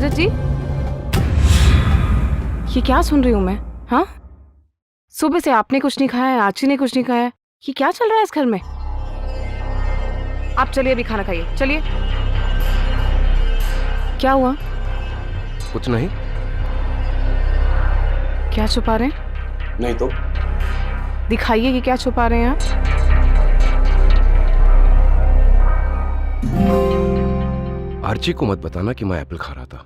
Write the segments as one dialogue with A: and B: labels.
A: रजत जी, ये क्या सुन रही हूँ मैं? हाँ, सुबह से आपने कुछ नहीं खाया है, आची ने कुछ नहीं खाया है। ये क्या चल रहा है इस घर में? आप चलिए अभी खाना खाइए, चलिए। क्या हुआ?
B: कुछ नहीं।
A: क्या छुपा रहे हैं?
B: नहीं तो
A: दिखाइए कि क्या छुपा रहे हैं आप।
B: आर्ची को मत बताना कि मैं एप्पल खा रहा था।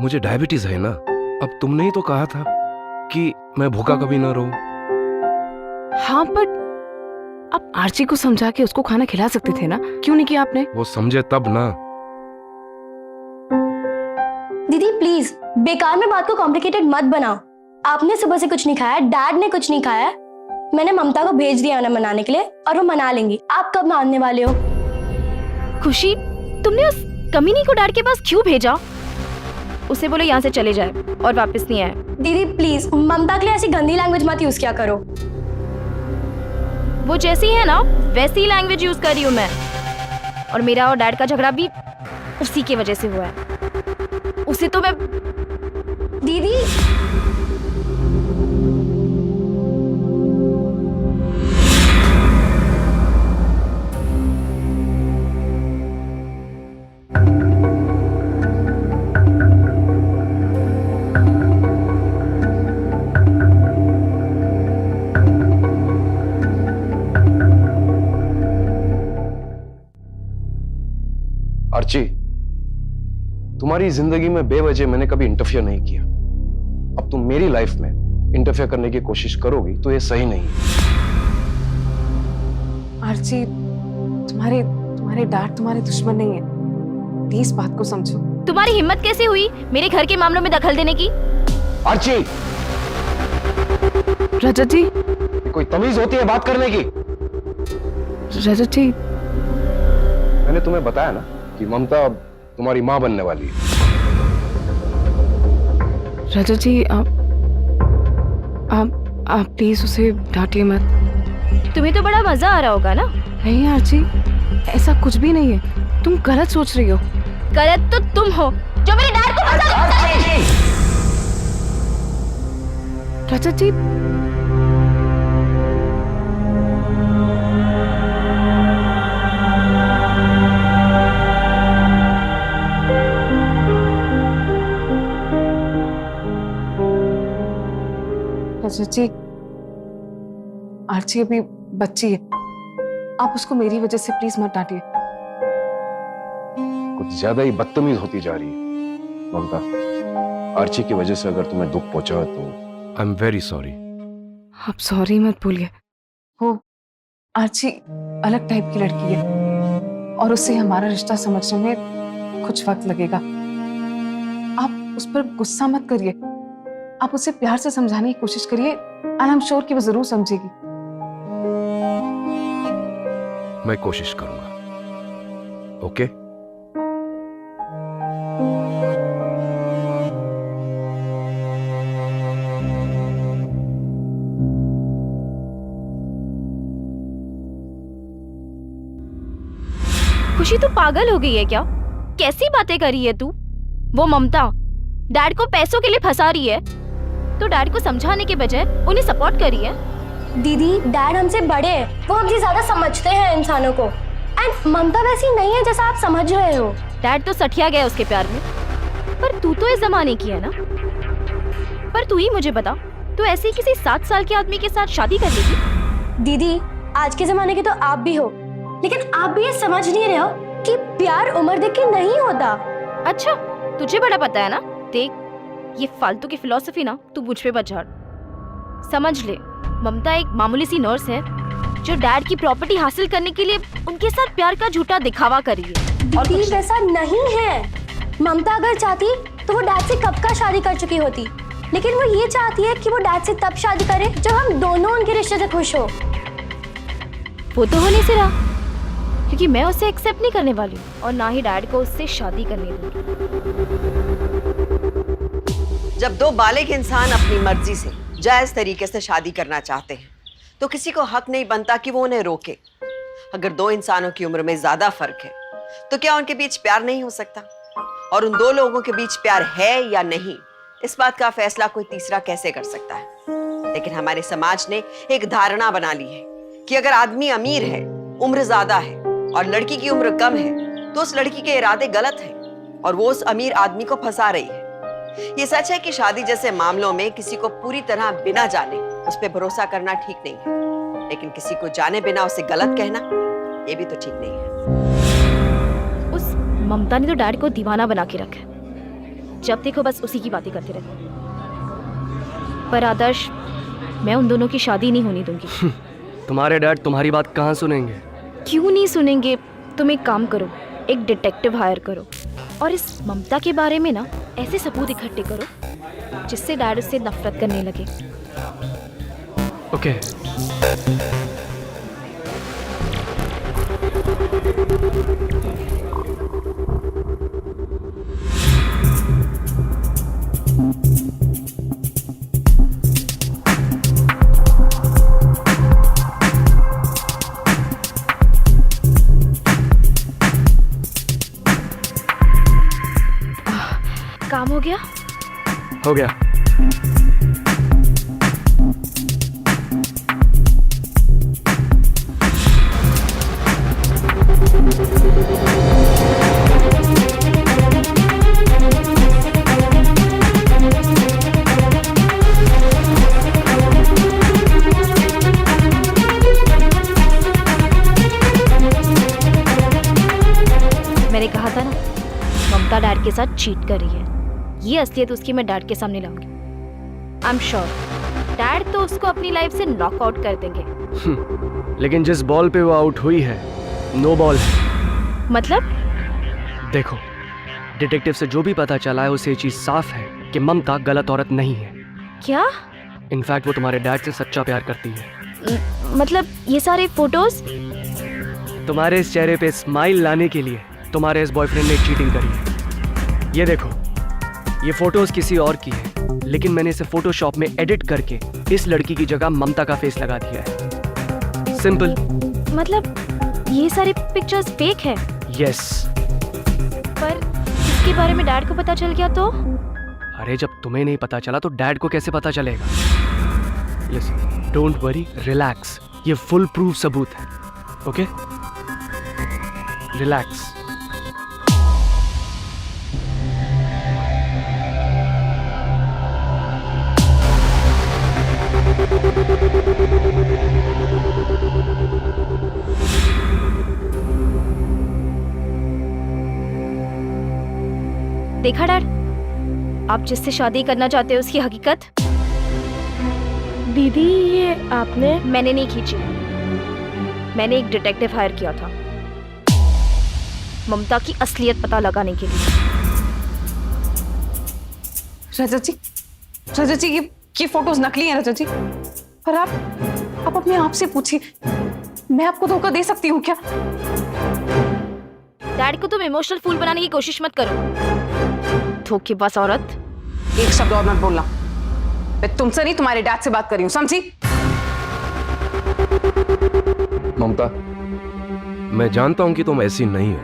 B: मुझे डायबिटीज है ना। अब तुमने ही तो कहा था कि मैं भूखा कभी ना रहूं।
A: हाँ, बट आप आर्ची को समझा के उसको खाना खिला सकते थे ना, क्यों नहीं किया आपने?
B: वो समझे तब ना।
C: दीदी प्लीज बेकार में बात को कॉम्प्लिकेटेड मत बनाओ। आपने सुबह से कुछ नहीं खाया, डैड ने कुछ नहीं खाया। मैंने ममता को भेज दिया ना मनाने के लिए, और वो मना लेंगी। आप कब मानने वाले हो?
D: खुशी, तुमने उस कमीनी को डैड के पास क्यों भेजा? उसे बोलो यहाँ से चले जाए और वापस नहीं आए।
C: दीदी प्लीज ममता के लिए ऐसी गंदी लैंग्वेज मत यूज किया करो।
D: वो जैसी है ना वैसी लैंग्वेज यूज कर रही हूँ मैं। और मेरा और डैड का झगड़ा भी उसी की वजह से हुआ है। उसे तो मैं
C: दीदी
B: आर्ची, तुम्हारी जिंदगी में बेवजह मैंने कभी इंटरफियर नहीं किया। अब तुम मेरी लाइफ में इंटरफियर करने की कोशिश करोगी तो ये सही नहीं है।
A: आर्ची, तुम्हारे डैड तुम्हारे दुश्मन नहीं है, प्लीज बात को समझो।
D: तुम्हारी हिम्मत कैसे हुई मेरे घर के मामलों में दखल देने की?
B: आर्ची,
A: रजत जी,
B: कोई तमीज होती है बात करने की?
A: रजत जी,
B: मैंने तुम्हें बताया ना कि ममता अब तुम्हारी मां बनने वाली है।
A: रजत जी, आप प्लीज उसे डांटिए मत।
D: तुम्हें तो बड़ा मजा आ रहा होगा ना?
A: नहीं आर्ची, ऐसा कुछ भी नहीं है, तुम गलत सोच रही हो।
D: गलत तो तुम हो जो मेरे डैड को
A: रजत जी, रजत जी, आर्ची अभी बच्ची है, आप उसको मेरी वजह से प्लीज मत डांटिए।
B: कुछ ज्यादा ही बदतमीज होती जा रही है ममता। आर्ची की वजह से अगर तुम्हें दुख पहुंचा तो आई एम वेरी सॉरी।
A: आप सॉरी मत बोलिए। वो आर्ची अलग टाइप की लड़की है और उससे हमारा रिश्ता समझने में कुछ वक्त लगेगा। आप उस पर गुस्सा मत करिए, आप उसे प्यार से समझाने की कोशिश करिए, एंड आई एम श्योर कि वो जरूर समझेगी।
B: मैं कोशिश करूंगा। ओके?
D: खुशी तू पागल हो गई है क्या? कैसी बातें कर रही है तू? वो ममता डैड को पैसों के लिए फंसा रही है तो डैड को समझाने के बजाय उन्हें सपोर्ट कर रही है।
C: दीदी डैड हमसे बड़े हैं, वो हमसे ज्यादा समझते हैं इंसानों को। एंड ममता वैसी नहीं है जैसा आप समझ रहे हो।
D: डैड तो सठिया गया उसके प्यार में, पर तू तो इस जमाने की है ना। पर तू ही मुझे बता, तू ऐसे ही किसी 7 साल के आदमी के साथ शादी कर लेगी?
C: दीदी आज के जमाने के तो आप भी हो, लेकिन आप भी ये समझ नहीं रहे हो कि प्यार उम्र देख के नहीं होता।
D: अच्छा, तुझे बड़ा पता है ना। देख, ये फालतू की फिलॉसफी ना तू मुझ पे मत झाड़। समझ ले, ममता एक मामूली सी नर्स है जो डैड की प्रॉपर्टी हासिल करने के लिए उनके साथ प्यार का झूठा दिखावा कर रही है। और
C: दीदी वैसा नहीं है। ममता अगर चाहती तो वो डैड से कब का शादी कर चुकी होती, लेकिन वो ये चाहती है कि वो डैड से तब शादी करे जब हम दोनों उनके रिश्ते से खुश हो।
D: वो तो होने से रहा, क्योंकि मैं उसे एक्सेप्ट नहीं करने वाली और ना ही डैड को उससे शादी करने दूंगी।
E: जब दो बालिग इंसान अपनी मर्जी से जायज तरीके से शादी करना चाहते हैं तो किसी को हक नहीं बनता कि वो उन्हें रोके। अगर दो इंसानों की उम्र में ज्यादा फर्क है तो क्या उनके बीच प्यार नहीं हो सकता? और उन दो लोगों के बीच प्यार है या नहीं, इस बात का फैसला कोई तीसरा कैसे कर सकता है। लेकिन हमारे समाज ने एक धारणा बना ली है कि अगर आदमी अमीर है, उम्र ज्यादा है और लड़की की उम्र कम है, तो उस लड़की के इरादे गलत हैं और वो उस अमीर आदमी को फंसा रही है। ये सच है कि शादी जैसे मामलों में किसी को पूरी तरह बिना जाने उस पर भरोसा करना ठीक नहीं है, लेकिन किसी को जाने बिना उसे गलत कहना, ये भी तो ठीक नहीं है।
D: उस ममता ने तो डैड को दीवाना बना के रखा है। जब देखो बस उसी की बातें करते रहते। पर आदर्श, मैं उन दोनों की शादी नहीं होने दूंगी।
F: तुम्हारे डैड तुम्हारी बात कहाँ सुनेंगे?
D: क्यों नहीं सुनेंगे? तुम एक काम करो, एक डिटेक्टिव हायर करो और इस ममता के बारे में ना ऐसे सबूत इकट्ठे करो जिससे डैड उससे नफरत करने लगे।
F: ओके।
D: काम हो गया?
F: हो गया।
D: मैंने कहा था ना, ममता डैड के साथ चीट कर रही है। ये असलियत उसकी मैं डैड के सामने लाऊंगी। आई एम श्योर डैड तो उसको अपनी लाइफ से नॉकआउट कर देंगे।
F: लेकिन जिस बॉल पे वो आउट हुई है, नो बॉल है।
D: मतलब?
F: देखो, डिटेक्टिव से जो भी पता चला है उसे ये चीज साफ है कि ममता गलत औरत नहीं है।
D: क्या?
F: इनफैक्ट वो तुम्हारे डैड से सच्चा प्यार करती है।
D: मतलब ये सारे फोटोज?
F: तुम्हारे इस चेहरे पे स्माइल लाने के लिए तुम्हारे इस बॉयफ्रेंड ने चीटिंग करी है। ये देखो, ये फोटोज किसी और की है, लेकिन मैंने इसे फोटोशॉप में एडिट करके इस लड़की की जगह ममता का फेस लगा दिया है। सिंपल।
D: मतलब ये सारी पिक्चर्स फेक है?
F: यस।
D: पर इसके बारे में डैड को पता चल गया तो?
F: अरे जब तुम्हें नहीं पता चला तो डैड को कैसे पता चलेगा? Listen, don't worry, relax. ये फुल प्रूफ सबूत है। Okay, relax.
D: देखा डैड, आप जिससे शादी करना चाहते हो उसकी हकीकत?
C: दीदी ये आपने?
D: मैंने नहीं खींची, मैंने एक डिटेक्टिव हायर किया था ममता की असलियत पता लगाने के लिए।
A: रजत जी, ये फोटोज नकली हैं रजत जी। पर आप अपने आप से पूछिए, मैं आपको धोखा दे सकती हूँ क्या?
D: डैड को तुम इमोशनल फूल बनाने की कोशिश मत करो, धोखेबाज औरत।
A: एक शब्द और मत बोलना। मैं तुमसे नहीं, तुम्हारे डैड से बात कर रही हूँ, समझी?
B: ममता, मैं जानता हूं कि तुम ऐसी नहीं हो,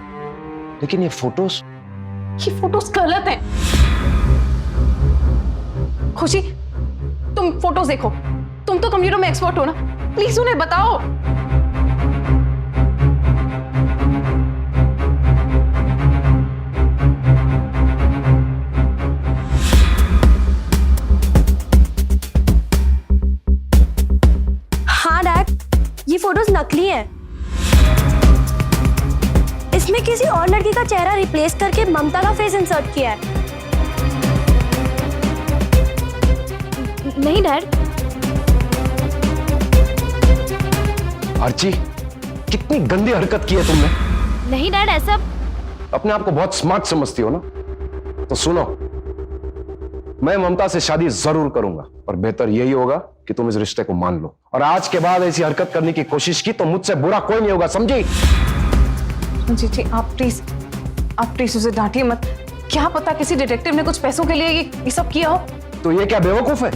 B: लेकिन ये फोटोज
A: गलत हैं। खुशी, तुम फोटोज देखो, तुम तो कंप्यूटर में एक्सपर्ट हो ना, प्लीज उन्हें बताओ।
C: हाँ डैड, ये फोटोज नकली हैं। इसमें किसी और लड़की का चेहरा रिप्लेस करके ममता का फेस इंसर्ट किया है।
D: नहीं डैड।
B: आर्ची, कितनी गंदी हरकत की है तुमने।
D: नहीं डैड, ऐसा।
B: अपने आप को बहुत स्मार्ट समझती हो ना, तो सुनो, मैं ममता से शादी जरूर करूंगा, और बेहतर यही होगा कि तुम इस रिश्ते को मान लो। और आज के बाद ऐसी हरकत करने की कोशिश की तो मुझसे बुरा कोई नहीं होगा, समझी?
A: जी, आप प्लीज उसे डांटिए मत। क्या पता किसी डिटेक्टिव ने कुछ पैसों के लिए ये सब किया हो।
B: तो ये क्या बेवकूफ है,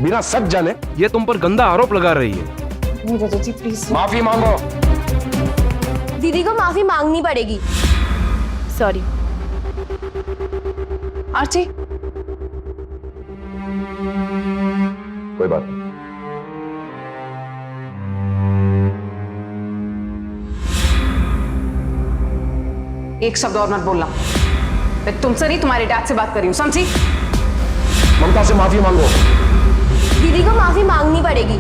B: बिना सच जाने ये तुम पर गंदा आरोप लगा रही है।
A: नहीं रजत जी, प्लीज
B: माफी मांगो।
C: दीदी को माफी मांगनी पड़ेगी।
D: सॉरी,
A: आरती,
B: कोई बात नहीं।
A: एक शब्द और मत बोलना। मैं तुमसे नहीं, तुम्हारे डैड से बात कर रही हूँ, समझी?
B: ममता से माफी मांगो।
C: दीदी को माफी मांगनी पड़ेगी।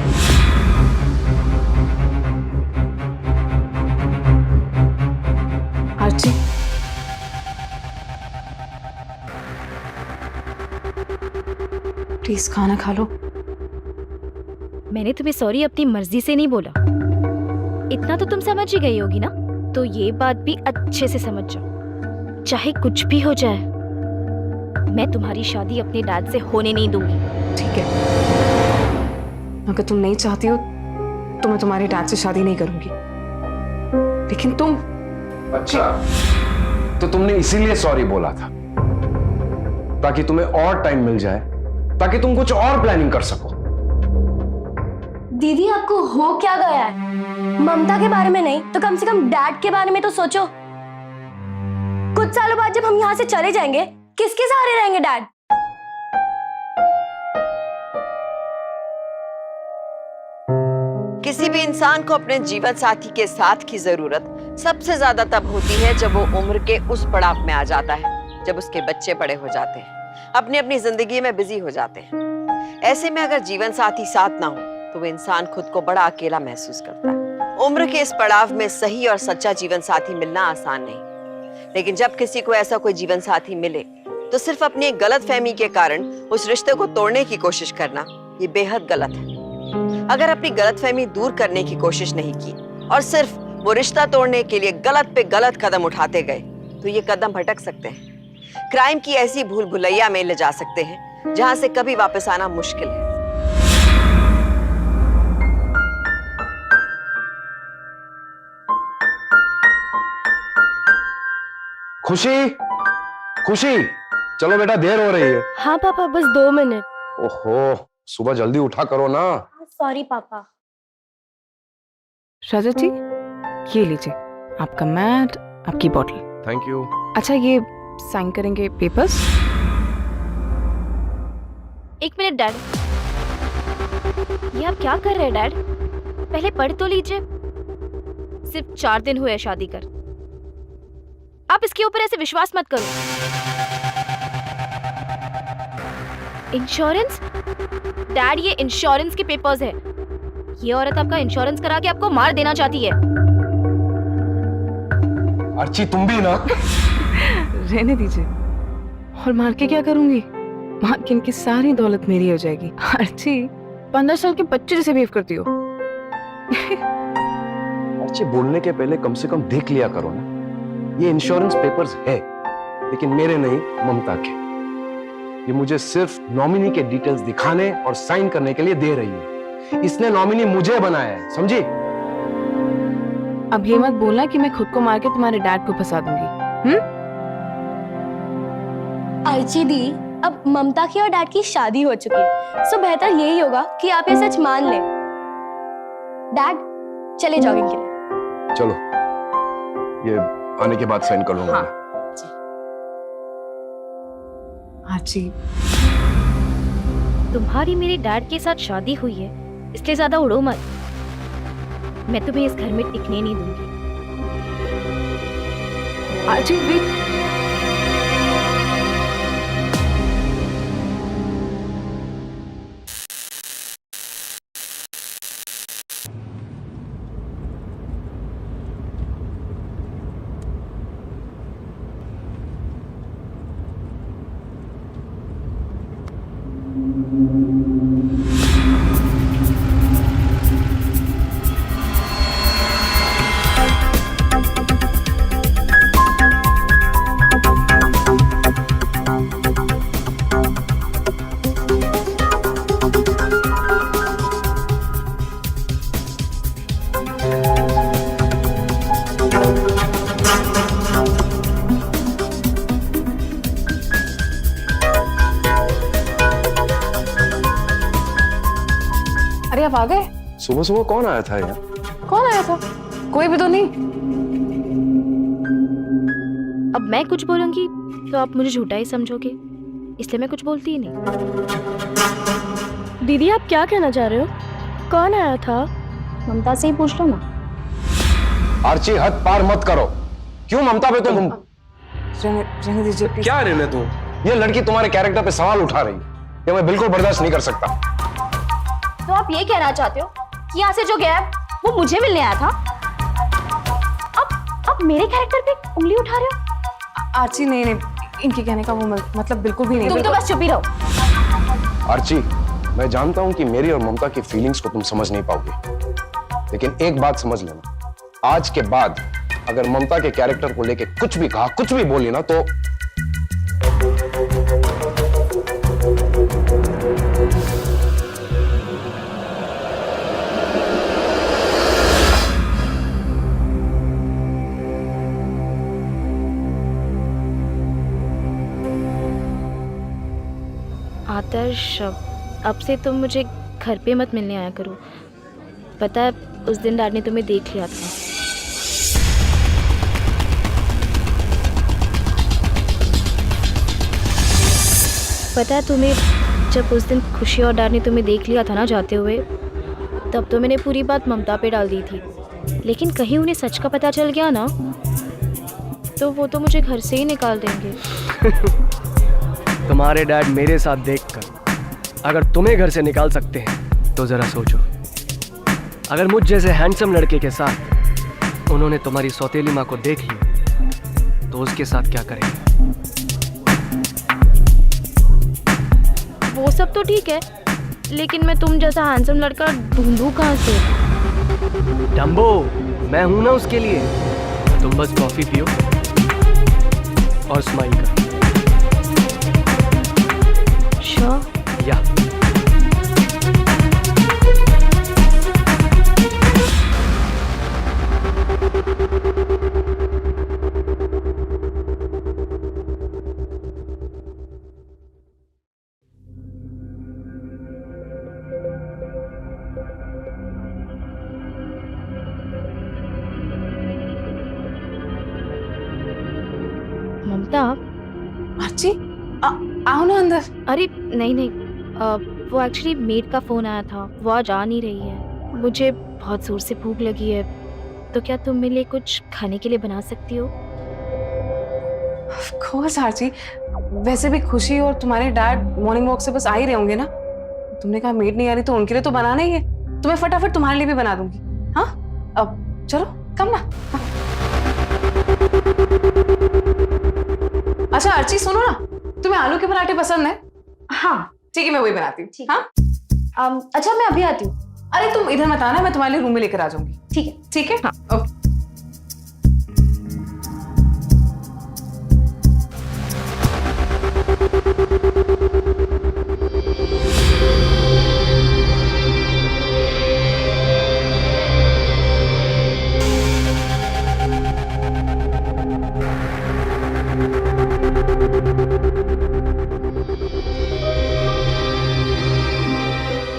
A: आरती, प्लीज खाना खा लो।
D: मैंने तुम्हें सॉरी अपनी मर्जी से नहीं बोला। इतना तो तुम समझ ही गई होगी ना, तो ये बात भी अच्छे से समझ जाओ। चाहे कुछ भी हो जाए, मैं तुम्हारी शादी अपने डैड से होने नहीं दूंगी।
A: ठीक है, अगर तुम नहीं चाहती हो तो मैं तुम्हारे डैड से शादी नहीं करूंगी, लेकिन तुम।
B: अच्छा, तो तुमने इसीलिए सॉरी बोला था, ताकि तुम्हें और टाइम मिल जाए, ताकि तुम कुछ और प्लानिंग कर सको।
C: दीदी आपको हो क्या गया है? ममता के बारे में नहीं तो कम से कम डैड के बारे में तो सोचो। कुछ सालों बाद जब हम यहाँ से चले जाएंगे, किसके सहारे रहेंगे डैड?
E: किसी भी इंसान को अपने जीवन साथी के साथ की जरूरत सबसे ज्यादा तब होती है जब वो उम्र के उस पड़ाव में आ जाता है, जब उसके बच्चे बड़े हो जाते हैं, अपनी अपनी जिंदगी में बिजी हो जाते हैं। ऐसे में अगर जीवन साथी साथ ना हो तो वो इंसान खुद को बड़ा अकेला महसूस करता है। उम्र के इस पड़ाव में सही और सच्चा जीवन साथी मिलना आसान नहीं, लेकिन जब किसी को ऐसा कोई जीवन साथी मिले तो सिर्फ अपनी एक गलतफहमी के कारण उस रिश्ते को तोड़ने की कोशिश करना ये बेहद गलत है। अगर अपनी गलतफहमी दूर करने की कोशिश नहीं की और सिर्फ वो रिश्ता तोड़ने के लिए गलत पे गलत कदम उठाते गए तो ये कदम भटक सकते हैं, क्राइम की ऐसी भूल भुलैया में ले जा सकते हैं जहां से कभी वापस आना मुश्किल है।
B: खुशी, खुशी, चलो बेटा, देर हो रही है।
C: हाँ पापा, बस 2 मिनट।
B: ओहो, सुबह जल्दी उठा करो ना।
C: सॉरी पापा।
A: राजा जी, ये लीजिए आपका मैट, आपकी बॉटल।
B: Thank you.
A: अच्छा, ये साइन करेंगे पेपर्स?
D: एक मिनट डैड, ये आप क्या कर रहे हैं डैड? पहले पढ़ तो लीजिए। सिर्फ 4 दिन हुए शादी कर, आप इसके ऊपर ऐसे विश्वास मत करो। इंश्योरेंस? डैड, ये इंश्योरेंस के पेपर्स है। ये औरत आपका इंश्योरेंस करा के आपको मार देना चाहती है।
B: अर्ची, तुम भी ना।
A: रहने दीजिए। और मार के क्या करूंगी? मार के इनकी सारी दौलत मेरी हो जाएगी। अर्ची, 15 साल के बच्चे जैसे बिहेव करती हो।
B: अर्ची, बोलने के पहले कम से कम देख लिया करो ना। ये इंश्योरेंस पेपर्स है, लेकिन मेरे नहीं, ममता के। ये मुझे सिर्फ नॉमिनी के डिटेल्स दिखाने और साइन करने के लिए दे रही है। इसने नॉमिनी मुझे बनाया है, समझी?
A: अब ये मत बोलना कि मैं खुद को मार के तुम्हारे डैड को फंसा दूंगी।
C: अर्ची दी, अब ममता की और डैड की शादी हो चुकी है, सो बेहतर यही होगा कि आप ये सच मान लें। डैड, चले जॉगिंग के लिए।
B: चलो, ये आने के बाद साइन कर लूंगा।
A: हाँ। आजी,
D: तुम्हारी मेरे डैड के साथ शादी हुई है, इसलिए ज्यादा उड़ो मत। मैं तुम्हें इस घर में टिकने नहीं दूंगी।
A: आजी वेट। अरे आप आ गए?
B: सुबह सुबह कौन आया था यार?
A: कौन आया था? कोई भी तो नहीं।
D: अब मैं कुछ बोलूंगी तो आप मुझे झूठा ही समझोगे, इसलिए मैं कुछ बोलती ही नहीं।
C: दीदी आप क्या कहना चाह रहे हो? कौन आया था?
D: ममता से ही पूछ लो ना।
B: आर्ची हद पार मत करो। क्यों ममता पे तुम
A: रहने दीजिए प्लीज।
B: क्या रहने तू? ये लड़की तुम्हारे कैरेक्टर पे सवाल उठा रही है, ये मैं बिल्कुल बर्दाश्त नहीं कर सकता।
D: तो आप ये कहना चाहते हो कि यहाँ से जो गया है वो मुझे मिलने आया था? अब मेरे कैरेक्टर पे उंगली उठा रहे हो?
A: आर्ची नहीं नहीं, इनके कहने का वो मतलब बिल्कुल भी नहीं।
D: तुम तो बस चुप ही रहो।
B: आर्ची, मैं जानता हूं कि मेरी और ममता की फीलिंग्स को तुम समझ नहीं पाओगे, लेकिन एक बात समझ लेना, आज के बाद अगर ममता के कैरेक्टर को लेके कुछ भी कहा, कुछ भी बोली ना, तो
D: आदर्श, अब से तुम मुझे घर पे मत मिलने आया करो। पता है उस दिन डैड ने तुम्हें देख लिया था। पता है तुम्हें, जब उस दिन खुशी और डैड ने तुम्हें देख लिया था ना जाते हुए, तब तो मैंने पूरी बात ममता पे डाल दी थी, लेकिन कहीं उन्हें सच का पता चल गया ना तो वो तो मुझे घर से ही निकाल देंगे।
F: तुम्हारे डैड मेरे साथ देखकर अगर तुम्हें घर से निकाल सकते हैं तो जरा सोचो, अगर मुझ जैसे हैंडसम लड़के के साथ उन्होंने तुम्हारी सौतेली माँ को देख लिया तो उसके साथ क्या करेंगे?
D: वो सब तो ठीक है, लेकिन मैं तुम जैसा हैंडसम लड़का ढूंढूं कहाँ से?
F: डम्बो, मैं हूं ना उसके लिए। तुम बस कॉफी पियो और स्माइल करो।
D: श्योर?
F: या
D: ममता,
A: आर्ची आओ ना अंदर।
D: अरे नहीं नहीं, वो एक्चुअली मेड का फ़ोन आया था, वो आज आ नहीं रही है। मुझे बहुत ज़ोर से भूख लगी है, तो क्या तुम मेरे लिए कुछ खाने के लिए बना सकती हो?
A: ऑफ कोर्स आर्ची, वैसे भी खुशी और तुम्हारे डैड मॉर्निंग वॉक से बस आ ही रहे होंगे ना। तुमने कहा मेड नहीं आ रही तो उनके लिए तो बनाना ही है, तो मैं फटाफट तुम्हारे लिए भी बना दूंगी। हाँ अब चलो कम ना। हाँ। अच्छा आर्ची सुनो ना, तुम्हें आलू के पराठे पसंद है? हाँ ठीक है, मैं वही बनाती हूँ। हाँ
D: अच्छा मैं अभी आती हूँ।
A: अरे तुम इधर मत आना, मैं तुम्हारे लिए रूम में लेकर आ जाऊंगी।
D: ठीक है।
A: ठीक है हाँ ओके।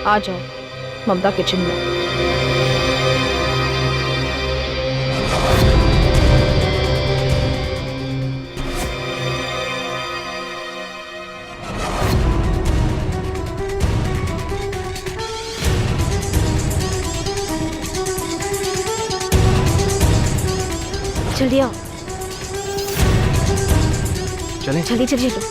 D: आ जाओ ममता किचन में। जल्दी आओ,
F: चलें?
D: जल्दी जल्दी लो।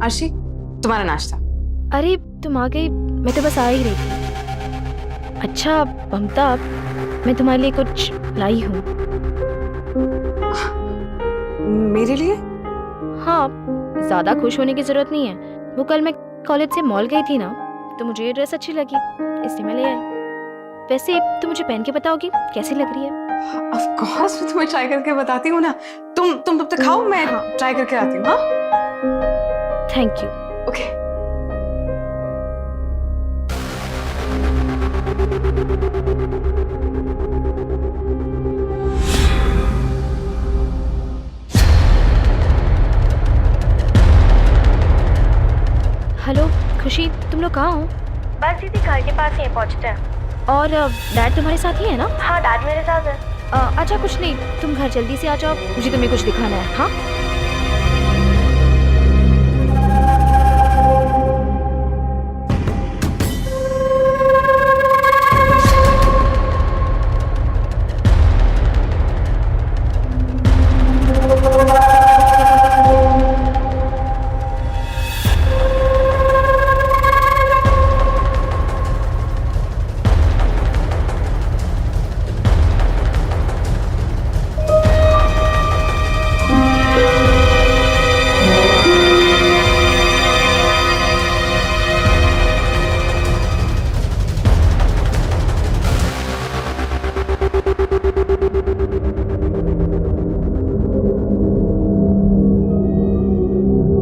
A: आशी तुम्हारा नाश्ता।
D: अरे तुम आ गई, मैं तो बस आ ही रही थी। अच्छा ममता, मैं तुम्हारे लिए कुछ लाई हूँ।
A: मेरे लिए?
D: हाँ, ज्यादा खुश होने की जरूरत नहीं है। वो कल मैं कॉलेज से मॉल गई थी ना, तो मुझे ये ड्रेस अच्छी लगी, इसलिए मैं ले आई। वैसे तुम मुझे पहन के बताओगी कैसी लग रही है?
A: ऑफ कोर्स मैं तुम्हें ट्राई करके बताती हूँ ना। तुम तब तक खाओ, मैं ट्राई करके आती हूँ। हाँ
D: थैंक यू।
A: ओके।
D: हेलो खुशी, तुम लोग कहाँ हो?
C: बस दीदी घर के पास ही पहुँचते हैं।
D: और डैड तुम्हारे साथ ही है ना?
C: हाँ डैड मेरे साथ है।
D: अच्छा कुछ नहीं, तुम घर जल्दी से आ जाओ, मुझे तुम्हें कुछ दिखाना है। हाँ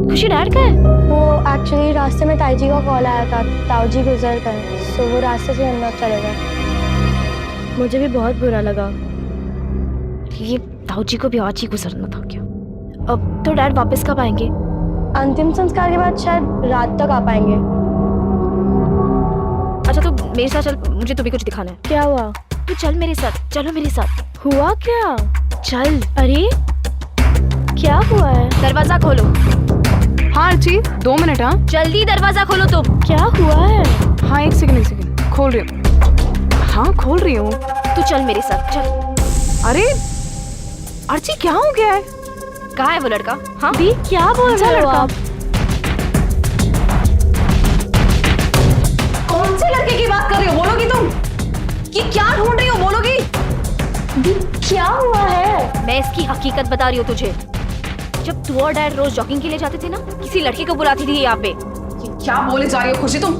D: खुशी, डैड कहाँ है?
C: वो एक्चुअली रास्ते में ताई जी का कॉल आया था, ताऊ जी गुजर गए, सो वो रास्ते से अंदर चले गए। मुझे भी बहुत बुरा लगा।
D: ये ताऊ जी को भी आज ही गुजरना था क्या? अब तो डैड वापस कब आएंगे?
C: अंतिम संस्कार के बाद शायद रात तक आ पाएंगे।
D: अच्छा तो मेरे साथ चल, मुझे तुम्हें कुछ दिखाना है।
C: क्या हुआ?
D: तू चल मेरे साथ, चलो मेरे साथ।
C: हुआ क्या?
D: चल।
C: अरे क्या हुआ है?
D: दरवाजा खोलो।
A: हाँ अर्ची, 2 मिनट। हाँ
D: जल्दी दरवाजा खोलो तुम।
C: क्या हुआ है?
A: हाँ, एक सेकंड खोल रही हूँ। हाँ खोल रही हूँ।
D: तू चल मेरे साथ, चल।
A: अरे अर्ची, क्या हो गया है?
D: कहाँ है वो लड़का? हाँ
C: दी क्या बोल रहे हो आप?
A: कौन से लड़के की बात कर रही हो? बोलोगी तुम? कि क्या ढूंढ रही हो? बोलोगी?
C: दी क्या हुआ है?
D: मैं इसकी हकीकत बता रही हूँ तुझे। जब तू और डैड रोज जॉगिंग के लिए जाते थे ना, किसी लड़की को बुलाती थी यहाँ पे।
A: ये क्या बोले जा रही हो खुशी तुम?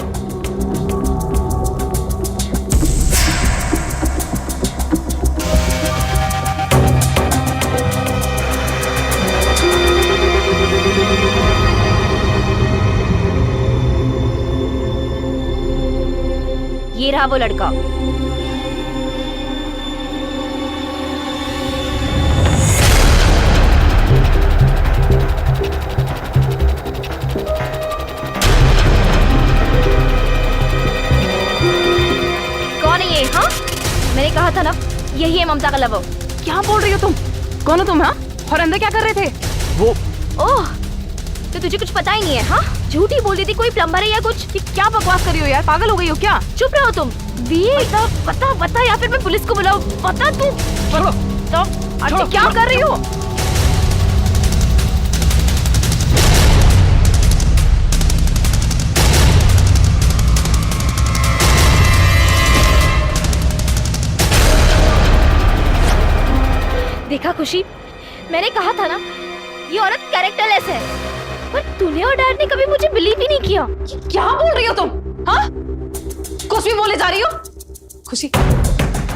D: ये रहा वो लड़का। कौन है ये? हाँ मैंने कहा था ना, यही है ममता का लवर।
A: क्या बोल रही हो तुम? कौन हो तुम? हाँ, और अंदर क्या कर रहे थे?
F: वो
D: ओह, तो तुझे कुछ पता ही नहीं है? हाँ झूठी बोल रही थी, कोई प्लम्बर है या कुछ?
A: ये क्या बकवास कर रही हो यार? पागल हो गई हो क्या?
D: चुप रहो तुम। बता बता बता, या फिर मैं पुलिस को बुलाऊं? बता तू।
A: छोड़ो।
D: तो
A: अर्ची, क्या कर रही हो?
D: देखा खुशी, मैंने कहा था ना, ये औरत कैरेक्टरलेस है। पर तूने और डैड ने कभी मुझे बिलीव ही नहीं किया।
A: ये क्या बोल रही हो तुम? हाँ, कुछ भी बोले जा रही हो? खुशी,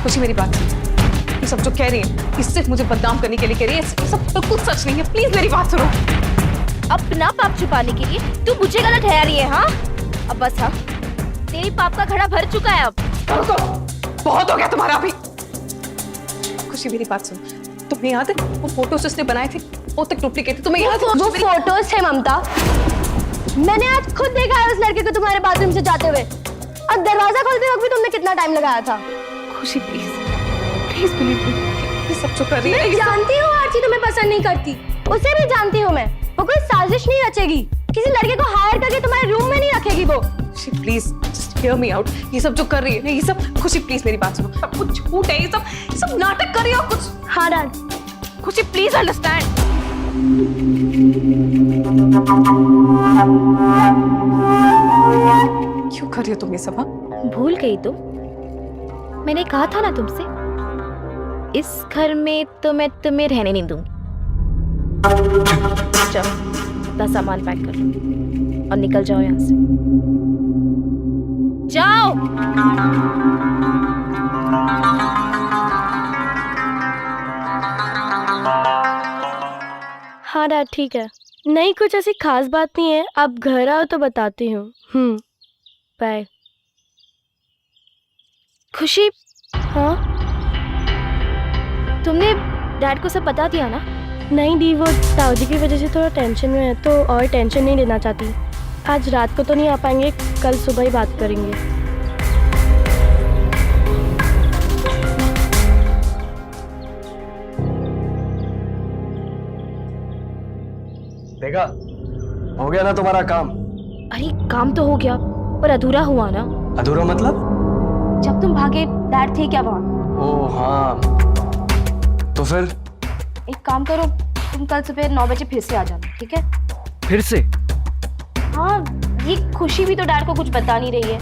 A: खुशी मेरी बात सुनो। ये सब जो कह रही है, ये सिर्फ मुझे बदनाम करने के लिए कह रही है। ये सब बिल्कुल सच नहीं है। प्लीज मेरी बात सुनो।
D: अपना पाप छुपाने के लिए तू मुझे गलत ठहरा रही है। हाँ अब बस। हाँ तेरी पाप का घड़ा भर चुका है अब।
A: रुको, बहुत हो गया तुम्हारा अभी। खुशी मेरी बात सुनो, तुम्हें याद है वो फोटोज उसने बनाए थे, वो तक डुप्लीकेट थे, तुम्हें याद है?
C: वो फोटोज थे ममता, मैंने आज खुद देखा है उस लड़के को तुम्हारे बाथरूम से जाते हुए, और दरवाजा खोलते वक्त भी तुमने कितना टाइम लगाया था।
A: खुशी प्लीज, प्लीज बिलीव मी, ये सब जो कर रही है।
C: मैं जानती हूँ आरती तुम्हें पसंद नहीं करती, उसे भी जानती हूँ मैं। वो कोई साजिश नहीं रचेगी, किसी लड़के को हायर करके तुम्हारे रूम में नहीं रखेगी वो।
A: खुशी please just hear me out. ये सब जो कर रही है ना, ये सब, खुशी प्लीज मेरी बात सुनो, सब कुछ झूठ है। ये सब नाटक कर रही है और कुछ।
C: हाँ डैड।
A: खुशी प्लीज अंडरस्टैंड। क्यों कर रही हो तुम ये सब? हाँ,
D: भूल गई तुम? मैंने कहा था ना तुमसे, इस घर में तो मैं तुम्हें रहने नहीं दूंगी। चलो अपना सामान पैक कर लो और निकल जाओ यहाँ से। जाओ।
C: हाँ डैड ठीक है, नहीं कुछ ऐसी खास बात नहीं है, आप घर आओ तो बताती हूँ। बाय।
D: खुशी,
C: हाँ
D: तुमने डैड को सब बता दिया ना?
C: नहीं दी, वो ताऊ जी की वजह से थोड़ा टेंशन में है, तो और टेंशन नहीं लेना चाहती। आज रात को तो नहीं आ पाएंगे, कल सुबह ही बात करेंगे।
F: देखा, हो गया ना तुम्हारा काम।
D: अरे काम तो हो गया पर अधूरा हुआ ना।
F: अधूरा मतलब?
D: जब तुम भागे डैड थे क्या वहाँ?
F: ओ हाँ, तो फिर?
D: एक काम करो, तुम कल सुबह 9 बजे फिर से आ जाना, ठीक है?
F: फिर से?
D: हाँ, ये खुशी भी तो डैड को कुछ बता नहीं रही है।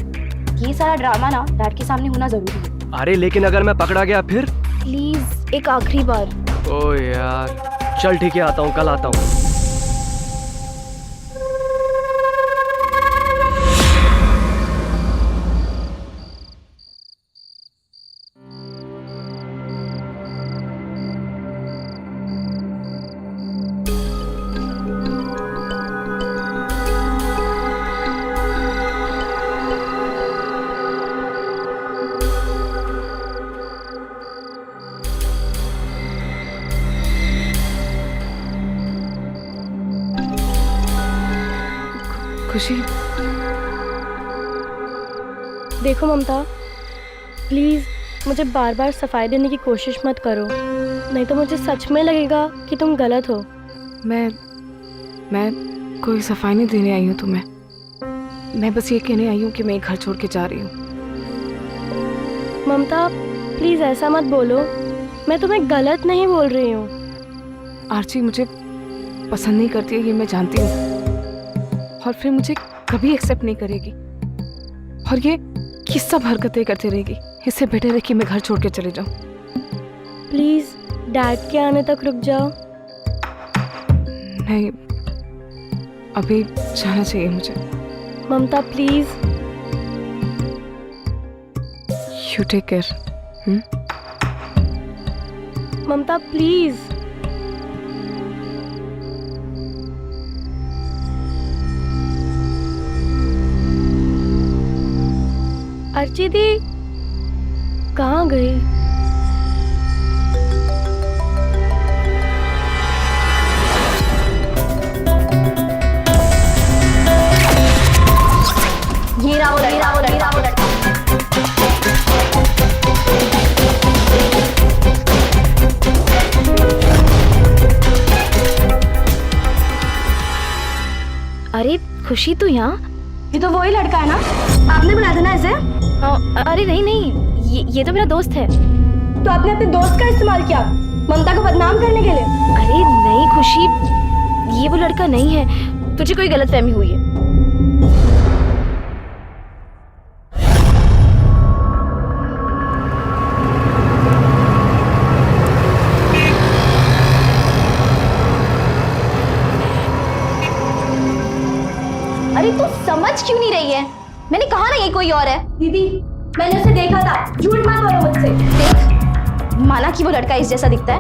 D: ये सारा ड्रामा ना डैड के सामने होना जरूरी है।
F: अरे लेकिन अगर मैं पकड़ा गया फिर?
D: प्लीज एक आखिरी बार।
F: ओ यार, चल ठीक है, आता हूँ, कल आता हूँ।
A: खुशी,
C: देखो ममता, प्लीज़ मुझे बार बार सफाई देने की कोशिश मत करो, नहीं तो मुझे सच में लगेगा कि तुम गलत हो।
A: मैं कोई सफाई नहीं देने आई हूँ तुम्हें। मैं बस ये कहने आई हूँ कि मैं घर छोड़ के जा रही हूँ।
C: ममता प्लीज़ ऐसा मत बोलो, मैं तुम्हें गलत नहीं बोल रही हूँ।
A: आरची मुझे पसंद नहीं करती है, ये मैं जानती हूँ, और फिर मुझे कभी एक्सेप्ट नहीं करेगी, और ये सब हरकतें करती रहेगी। इससे बेटर है कि मैं घर छोड़ के चले जाऊँ।
C: प्लीज़ डैड के आने तक रुक जाओ।
A: नहीं, अभी जाना चाहिए मुझे।
C: Mamta please.
A: You take care.
C: Mamta please. Archi दी कहाँ गई?
D: ये रहा वो लड़का। अरे खुशी तू यहाँ?
C: ये तो वही लड़का है ना, आपने बुलाया था ना इसे?
D: अरे नहीं, ये तो मेरा दोस्त है।
C: तो आपने अपने दोस्त का इस्तेमाल किया ममता को बदनाम करने के लिए?
D: अरे नहीं खुशी, ये वो लड़का नहीं है, तुझे कोई गलतफहमी हुई है। अरे तू समझ क्यों नहीं रही है? मैंने कहा ना ये कोई और है।
C: दीदी मैंने उसे देखा था, झूठ मत बोलो मुझसे।
D: देख, माना कि वो लड़का इस जैसा दिखता है,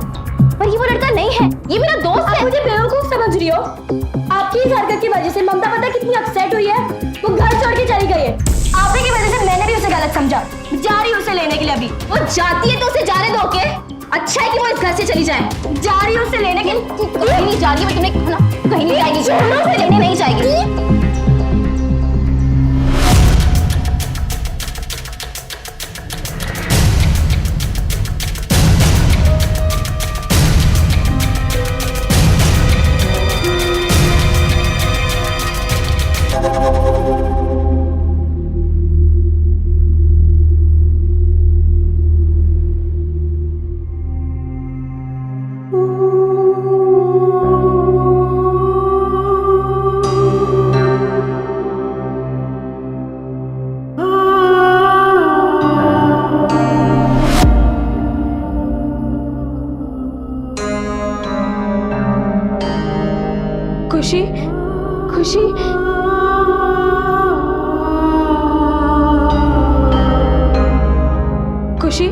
D: पर ये वो लड़का नहीं है, ये मेरा दोस्त है।
C: आप मुझे बेवकूफ समझ रही हो? आपकी इस हरकत की वजह से ममता पता कितनी अपसेट हुई है, वो घर छोड़ के चली गई है। आपने की वजह से मैंने भी उसे गलत समझा, जा रही हूँ उसे लेने के लिए। अभी
D: वो जाती है तो उसे जाने दो, ओके? अच्छा है कि वो इस घर से चली जाए।
C: जा रही हूँ उसे लेने के।
D: कहीं नहीं जा रही, मैं तुम्हें कहीं नहीं जाएगी, उसे लेने नहीं जाएगी।
C: खुशी, खुशी, खुशी,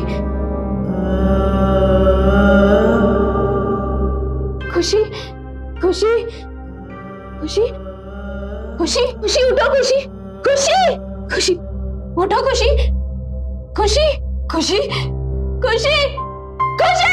C: खुशी, खुशी, खुशी, खुशी, खुशी उठो, खुशी, खुशी, खुशी उठो, खुशी, खुशी, खुशी, खुशी, खुशी।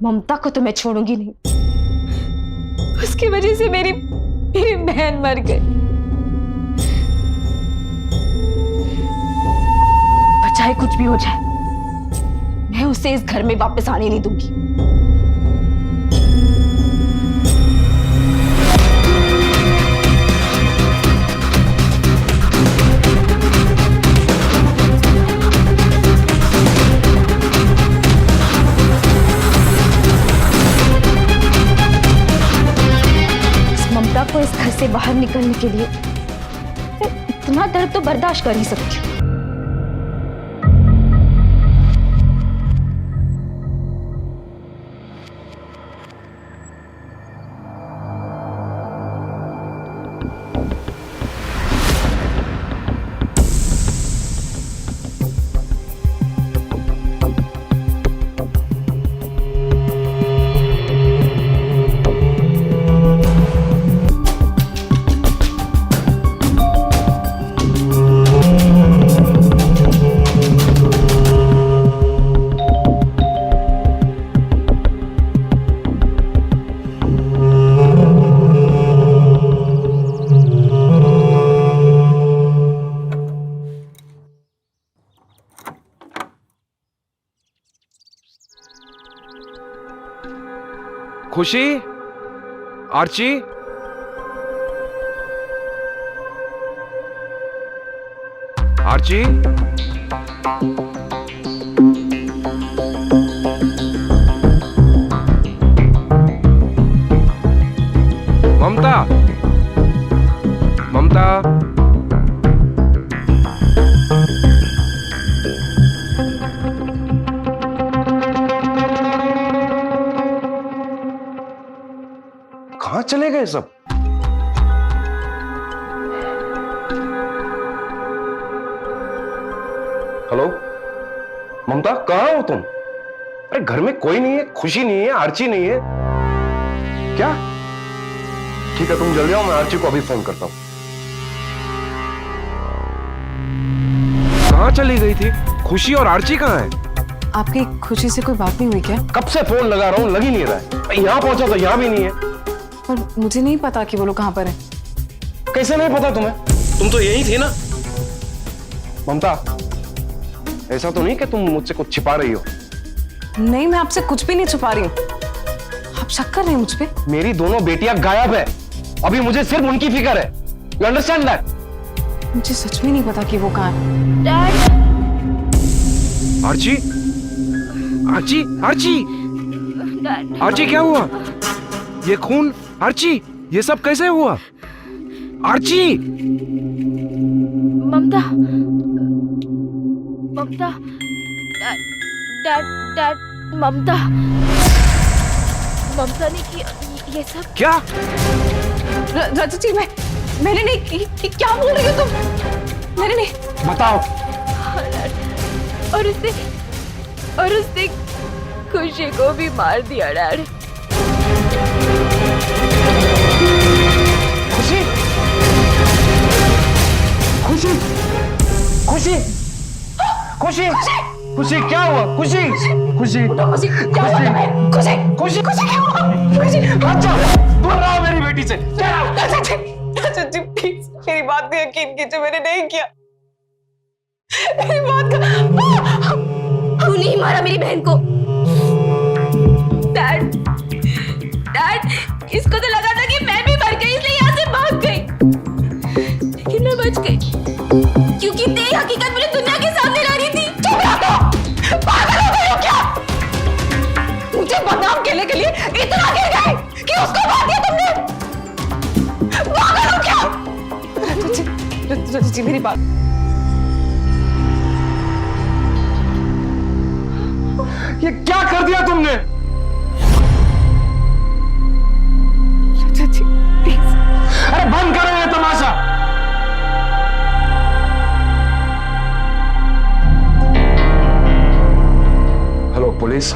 D: ममता को तो मैं छोड़ूंगी नहीं। उसकी वजह से मेरी बहन मर गई। पर चाहे कुछ भी हो जाए, मैं उसे इस घर में वापस आने नहीं दूंगी। ममता को इस घर से बाहर निकलने के लिए मैं इतना दर्द तो बर्दाश्त कर ही सकती हूँ।
B: खुशी, आर्ची, आर्ची, ममता, ममता, कहां चले गए सब? हेलो ममता, कहां हो तुम? अरे घर में कोई नहीं है, खुशी नहीं है, आर्ची नहीं है क्या? ठीक है तुम जल्दी आओ, मैं आर्ची को अभी फोन करता हूं। कहां चली गई थी खुशी और आर्ची? कहां है?
A: आपकी खुशी से कोई बात नहीं हुई क्या?
B: कब से फोन लगा रहा हूं, लग ही नहीं रहा है। यहां पहुंचा तो यहां भी नहीं है।
A: पर मुझे नहीं पता कि वो लोग कहां पर हैं।
B: कैसे नहीं पता तुम्हें? तुम तो यही थी ना। ममता, ऐसा तो नहीं कि तुम मुझसे कुछ छिपा रही हो?
A: नहीं, मैं आपसे कुछ भी नहीं छुपा रही हूँ। आप शक कर रहे हैं मुझ पे?
B: मेरी दोनों बेटियां गायब है, अभी मुझे सिर्फ उनकी फिक्र है। You understand that?
A: मुझे सच में नहीं पता कि वो कहां है।
D: Dad,
B: Archie, Archie, Archie,
D: dad,
B: Archie क्या हुआ? ये खून, आर्ची, ये सब कैसे हुआ? Archie,
D: Mamta, Mamta, dad, dad, dad, Mamta, Mamta ने किया ये सब।
B: क्या?
A: राजू जी, मैंने नहीं की। क्या बोल रही हो तुम? मैंने नहीं।
B: बताओ।
D: और उसने खुशी को भी मार दिया डैड।
B: खुशी, खुशी, खुशी, खुशी, खुशी क्या हुआ? खुशी, खुशी,
A: खुशी, क्या हुआ तुम्हें? खुशी, खुशी, खुशी क्या हुआ? खुशी,
B: अच्छा, दूर रहो मेरी बेटी से।
A: राजू जी, प्लीज मेरी बात पे यकीन कीजिए, मैंने नहीं किया। मेरी बात का
D: तू नहीं मारा मेरी बहन को। डैड, डैड, इसको तो लगा था कि मैं भी मर गई, इसलिए यहाँ से भाग गई। लेकिन मैं बच गई क्योंकि तेरी हकीकत मुझे दुनिया के सामने ला रही थी।
A: चुप रहो, पागल हो गई हो क्या? मुझे बदनाम करने के लिए इतना गिर गए कि उसको मार दिया तुमने? पागल हो क्या? राजू जी, मेरी बात।
B: ये क्या कर दिया तुमने?
A: राजू जी, प्लीज।
B: अरे बंद करो ये तमाशा। हेलो पुलिस,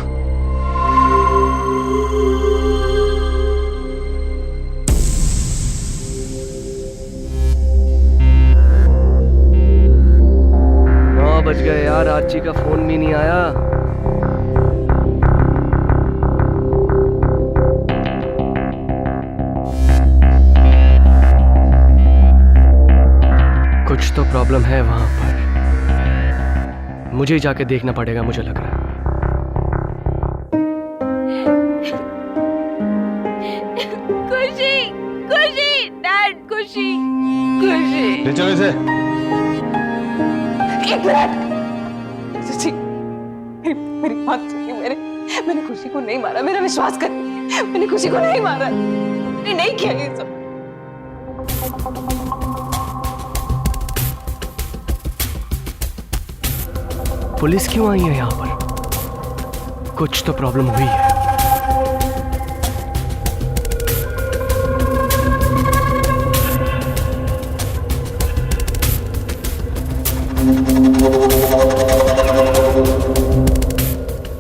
F: बज गए यार, आर्ची का फोन भी नहीं आया। कुछ तो प्रॉब्लम है वहां पर। मुझे ही जाके देखना पड़ेगा, मुझे लग रहा है।
D: खुशी, खुशी, डैड, खुशी, खुशी।
B: ले चलो इसे।
A: एक मिनट सच्ची, मेरी बात सुनिए। मैंने खुशी को नहीं मारा, मेरा विश्वास करिए। मैंने खुशी को नहीं मारा, मैंने नहीं किया ये सब।
F: पुलिस क्यों आई है यहाँ पर? कुछ तो प्रॉब्लम हुई है।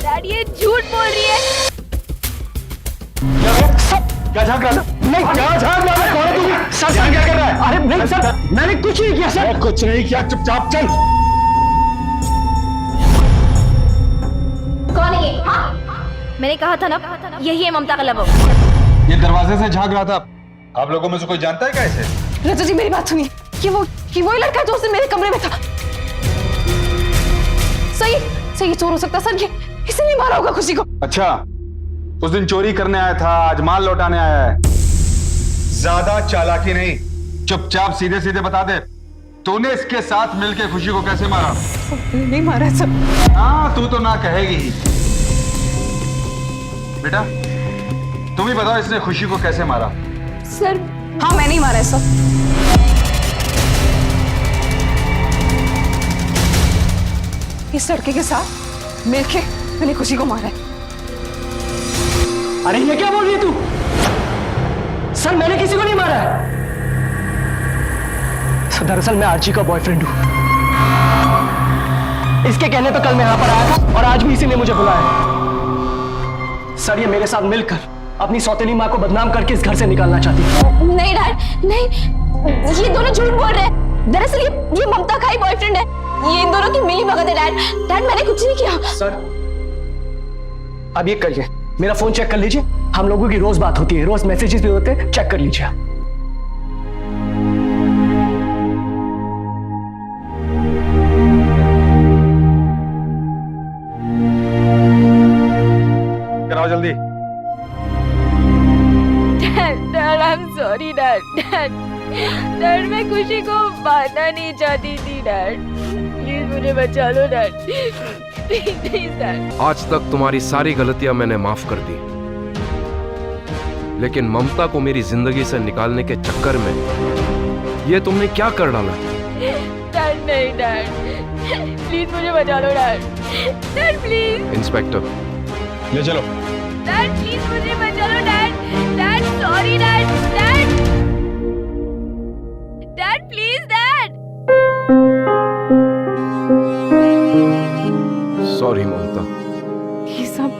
D: डैड ये झूठ बोल रही है।
B: क्या झांक रहा था? नहीं, क्या झांक रहा था? कौन है तू? सर क्या कर रहा है? अरे नहीं सर, मैंने कुछ नहीं किया सर। कुछ नहीं किया, चुपचाप चल।
C: कौन है ये? हाँ?
D: मैंने कहा था ना, यही है ममता का लवर।
G: ये दरवाजे से झांक रहा था। आप लोगों में से कोई जानता है क्या इसे?
A: रजत जी मेरी बात सुनिए। ये वही लड़का है जो उस दिन मेरे कमरे में था। सही चोर हो सकता है सर। ये इसे नहीं मारा होगा खुशी को।
G: अच्छा, उस दिन चोरी करने आया था, आज माल लौटाने आया है। ज्यादा चालाकी नहीं, चुपचाप सीधे सीधे बता दे, तूने इसके साथ मिलके खुशी को कैसे मारा?
A: नहीं मारा है सर।
G: हाँ, तू तो ना कहेगी ही। बेटा तुम ही बताओ, इसने खुशी को कैसे मारा?
A: सर हाँ, मैं नहीं मारा है सर। इस लड़के के साथ मिलके मैंने खुशी को मारा है।
F: अरे ये क्या बोल रही है तू? सर मैंने किसी को नहीं मारा है। सर दरअसल मैं आर्ची का बॉयफ्रेंड हूं। इसके कहने पे कल मैं यहां पर आया था और आज भी इसी ने मुझे बुलाया। सर ये मेरे साथ मिलकर अपनी सौतेली मां को बदनाम करके इस घर से निकालना चाहती है।
C: नहीं डैड, नहीं, ये दोनों झूठ बोल रहे हैं। दरअसल ये ममता का ही बॉयफ्रेंड है। ये इन दोनों की मिली भगत है डैड, मैंने कुछ नहीं किया।
F: सर अब ये करिए, मेरा फोन चेक कर लीजिए। हम लोगों की रोज बात होती है, रोज मैसेजेस भी होते हैं, चेक कर लीजिए।
G: कराओ जल्दी।
D: Dad I am sorry dad, मैं खुशी को मारना नहीं चाहती थी डैड। प्लीज मुझे बचा लो डैड, प्लीज डैड।
B: आज तक तुम्हारी सारी गलतियां मैंने माफ कर दी, लेकिन ममता को मेरी जिंदगी से निकालने के चक्कर में ये तुमने क्या कर डाला?
D: डैड नहीं डैड, प्लीज मुझे बचा लो डैड प्लीज।
B: इंस्पेक्टर
G: ले चलो।
D: डैड प्लीज मुझे बचा लो dad sorry dad please dad.
B: Sorry Mamta,
A: ये सब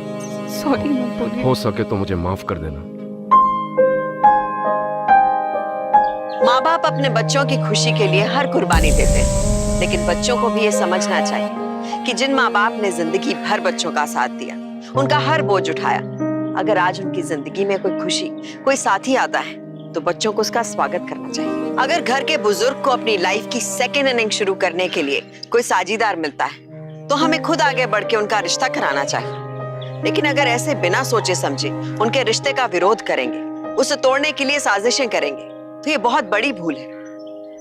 A: सॉरी मत बोलिए।
B: हो सके तो मुझे माफ कर देना।
E: माँ बाप अपने बच्चों की खुशी के लिए हर कुर्बानी देते हैं, लेकिन बच्चों को भी ये समझना चाहिए कि जिन माँ बाप ने जिंदगी भर बच्चों का साथ दिया, उनका हर बोझ उठाया, अगर आज उनकी जिंदगी में कोई खुशी, कोई साथी आता है तो बच्चों को उसका स्वागत करना चाहिए। अगर घर के बुजुर्ग को अपनी लाइफ की सेकेंड इनिंग शुरू करने के लिए कोई साझीदार मिलता है तो हमें खुद आगे बढ़ के उनका रिश्ता कराना चाहिए। लेकिन अगर ऐसे बिना सोचे समझे उनके रिश्ते का विरोध करेंगे, उसे तोड़ने के लिए साजिशें करेंगे, तो ये बहुत बड़ी भूल है।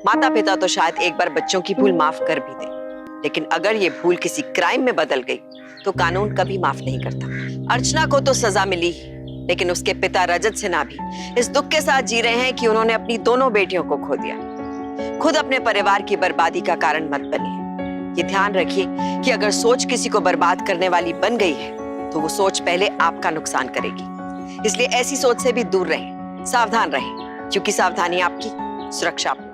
E: माता पिता तो शायद एक बार बच्चों की भूल माफ कर भी दे, लेकिन अगर ये भूल किसी क्राइम में बदल गई तो कानून कभी माफ नहीं करता। अर्चना को तो सजा मिली, लेकिन उसके पिता रजत सिन्हा भी इस दुख के साथ जी रहे हैं कि उन्होंने अपनी दोनों बेटियों को खो दिया। खुद अपने परिवार की बर्बादी का कारण मत बनिए। ये ध्यान रखिए कि अगर सोच किसी को बर्बाद करने वाली बन गई है तो वो सोच पहले आपका नुकसान करेगी। इसलिए ऐसी सोच से भी दूर रहें, सावधान रहें, क्योंकि सावधानी आपकी, सुरक्षा आपकी।